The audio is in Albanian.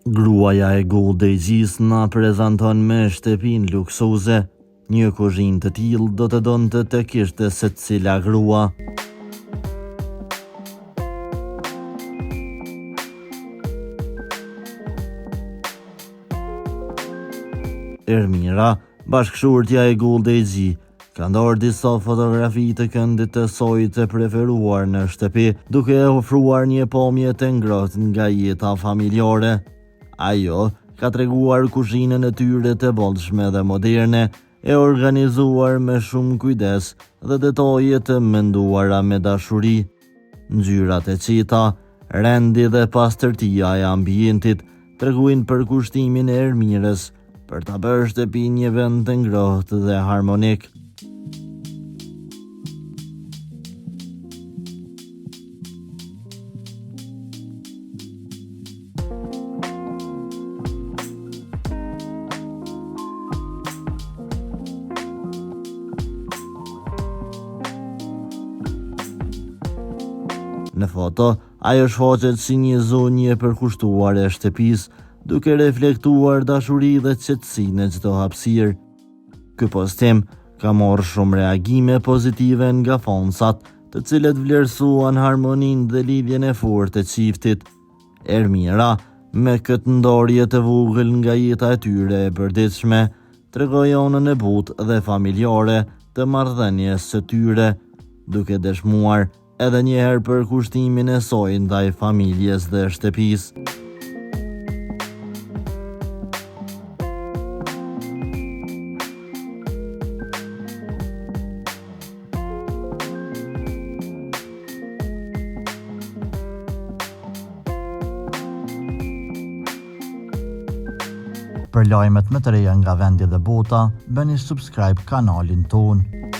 Gruaja e Goldejgjis na prezanton me shtëpinë luksoze. Një kuzhinë të tillë do të donte të kishte secila grua. Ermira, bashkëshortja e Goldejgji, ka ndarë disa fotografi të këndit të saj të preferuar në shtëpi, duke ofruar një pamje të ngrohtë nga jeta familjare. Ajo ka treguar kuzhinën e tyre të bollshme dhe moderne, e organizuar me shumë kujdes dhe detaje të menduara me dashuri. Ngjyrat e qeta, rendi dhe pastërtia e ambientit tregojnë për kushtimin e Ermirës për ta bërë shtëpinë një vend të ngrohtë dhe harmonik. Në foto, ajo shfaqet si një zonjë e përkushtuar e shtëpisë, duke reflektuar dashuri dhe qetësinë në çdo hapësirë. Ky postim ka marrë shumë reagime pozitive nga fansat, të cilët vlerësuan harmoninë dhe lidhjen e fortë e çiftit. Ermira, me këtë ndarje të vogël nga jeta e tyre e përditshme, tregoi anën e butë dhe familjare të marrëdhënies së tyre, duke dëshmuar edhe njëherë për kushtimin e saj ndaj familjes dhe shtëpisë. Për lajmet më të reja nga vendi dhe bota, bëni subscribe kanalin tonë.